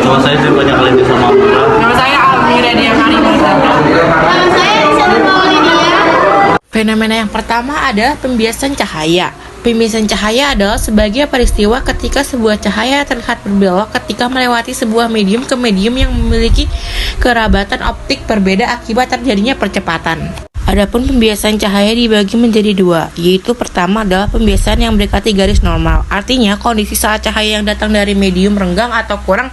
Nama saya Tirtanya Kalian sama Muda. Nama saya Almira Diamani. Nama saya Rizal Maulidia. Fenomena yang pertama adalah pembiasan cahaya. Pembiasan cahaya adalah sebagai peristiwa ketika sebuah cahaya terlihat berbelok ketika melewati sebuah medium ke medium yang memiliki kerabatan optik berbeda akibat terjadinya percepatan. Adapun pembiasan cahaya dibagi menjadi dua, yaitu pertama adalah pembiasan yang mendekati garis normal. Artinya, kondisi saat cahaya yang datang dari medium renggang atau kurang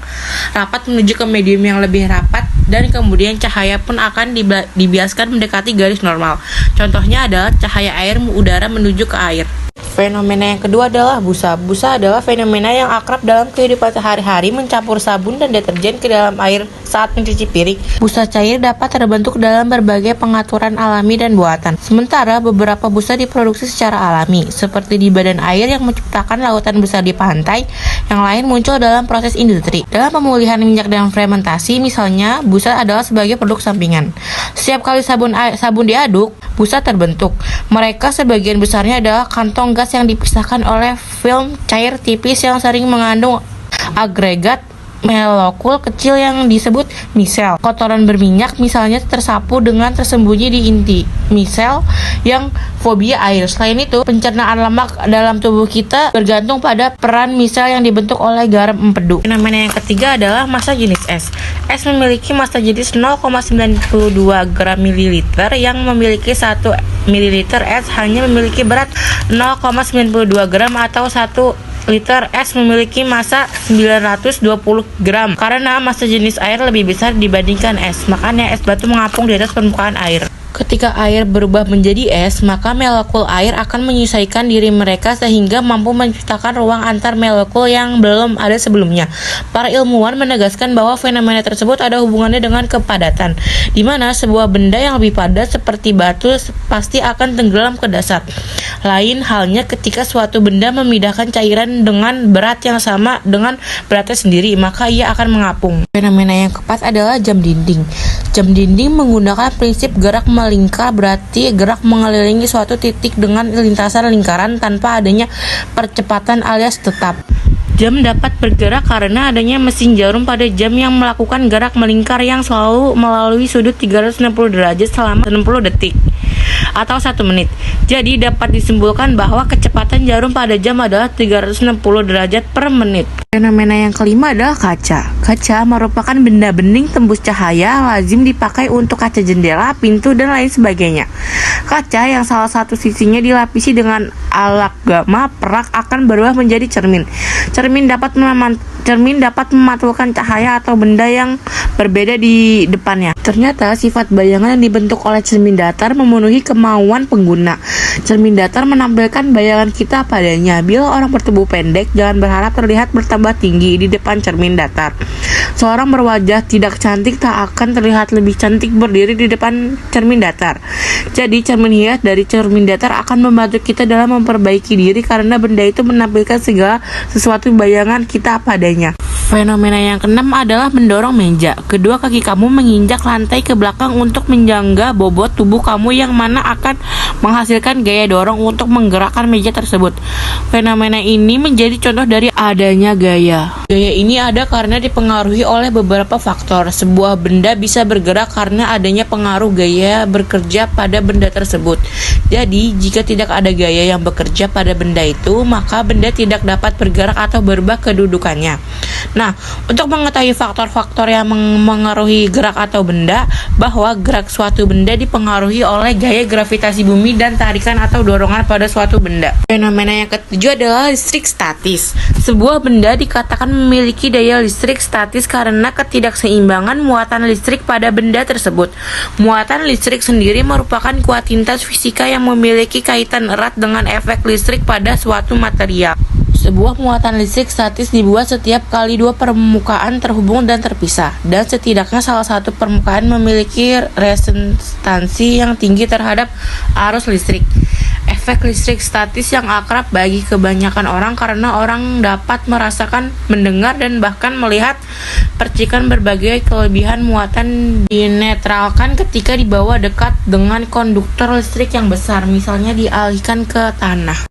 rapat menuju ke medium yang lebih rapat, dan kemudian cahaya pun akan dibiaskan mendekati garis normal. Contohnya adalah cahaya air udara menuju ke air. Fenomena yang kedua adalah busa. Busa adalah fenomena yang akrab dalam kehidupan sehari-hari, mencampur sabun dan deterjen ke dalam air saat mencuci piring. Busa cair dapat terbentuk dalam berbagai pengaturan alami dan buatan. Sementara beberapa busa diproduksi secara alami, seperti di badan air yang menciptakan lautan besar di pantai, yang lain muncul dalam proses industri. Dalam pemulihan minyak dan fermentasi, misalnya, busa adalah sebagai produk sampingan. Setiap kali sabun diaduk, busa terbentuk. Mereka sebagian besarnya adalah kantong gas yang dipisahkan oleh film cair tipis yang sering mengandung agregat molekul kecil yang disebut misel. Kotoran berminyak misalnya tersapu dengan tersembunyi di inti misel yang fobia air. Selain itu, pencernaan lemak dalam tubuh kita bergantung pada peran misel yang dibentuk oleh garam empedu. Fenomena yang ketiga adalah massa jenis es. Es memiliki massa jenis 0,92 gram mililiter, yang memiliki 1 mililiter es hanya memiliki berat 0,92 gram atau 1 liter es memiliki massa 920 gram. Karena massa jenis air lebih besar dibandingkan es, makanya es batu mengapung di atas permukaan air. Ketika air berubah menjadi es, maka molekul air akan menyesuaikan diri mereka sehingga mampu menciptakan ruang antar molekul yang belum ada sebelumnya. Para ilmuwan menegaskan bahwa fenomena tersebut ada hubungannya dengan kepadatan, di mana sebuah benda yang lebih padat seperti batu pasti akan tenggelam ke dasar. Lain halnya ketika suatu benda memindahkan cairan dengan berat yang sama dengan beratnya sendiri, maka ia akan mengapung. Fenomena yang keempat adalah jam dinding. Jam dinding menggunakan prinsip gerak melingkar, berarti gerak mengelilingi suatu titik dengan lintasan lingkaran tanpa adanya percepatan alias tetap. Jam dapat bergerak karena adanya mesin jarum pada jam yang melakukan gerak melingkar yang selalu melalui sudut 360 derajat selama 60 detik atau 1 menit. Jadi dapat disimpulkan bahwa kecepatan jarum pada jam adalah 360 derajat per menit. Fenomena yang kelima adalah kaca. Kaca merupakan benda bening tembus cahaya, lazim dipakai untuk kaca jendela, pintu, dan lain sebagainya. Kaca yang salah satu sisinya dilapisi dengan amalgama perak akan berubah menjadi cermin. Cermin dapat memantulkan cahaya atau benda yang berbeda di depannya. Ternyata sifat bayangan yang dibentuk oleh cermin datar memenuhi kemauan pengguna. Cermin datar menampilkan bayangan kita padanya. Bila orang bertubuh pendek, jangan berharap terlihat bertambah tinggi di depan cermin datar. Seorang berwajah tidak cantik tak akan terlihat lebih cantik berdiri di depan cermin datar. Jadi cermin hias dari cermin datar akan membantu kita dalam memperbaiki diri karena benda itu menampilkan segala sesuatu bayangan kita padanya. Fenomena yang keenam adalah mendorong meja. Kedua kaki kamu menginjak lantai ke belakang untuk menjangga bobot tubuh kamu yang mana akan menghasilkan gaya dorong untuk menggerakkan meja tersebut. Fenomena ini menjadi contoh dari adanya gaya. Gaya ini ada karena dipengaruhi oleh beberapa faktor. Sebuah benda bisa bergerak karena adanya pengaruh gaya bekerja pada benda tersebut. Jadi, jika tidak ada gaya yang bekerja pada benda itu, maka benda tidak dapat bergerak atau berubah kedudukannya. Nah, untuk mengetahui faktor-faktor yang mengaruhi gerak atau benda, bahwa gerak suatu benda dipengaruhi oleh gaya gravitasi bumi dan tarikan atau dorongan pada suatu benda. Fenomena yang ketujuh adalah listrik statis. Sebuah benda dikatakan memiliki daya listrik statis karena ketidakseimbangan muatan listrik pada benda tersebut. Muatan listrik sendiri merupakan kuantitas fisika yang memiliki kaitan erat dengan efek listrik pada suatu material. Sebuah muatan listrik statis dibuat setiap kali dua permukaan terhubung dan terpisah, dan setidaknya salah satu permukaan memiliki resistansi yang tinggi terhadap arus listrik. Efek listrik statis yang akrab bagi kebanyakan orang karena orang dapat merasakan, mendengar, dan bahkan melihat percikan berbagai kelebihan muatan dinetralkan ketika dibawa dekat dengan konduktor listrik yang besar, misalnya dialihkan ke tanah.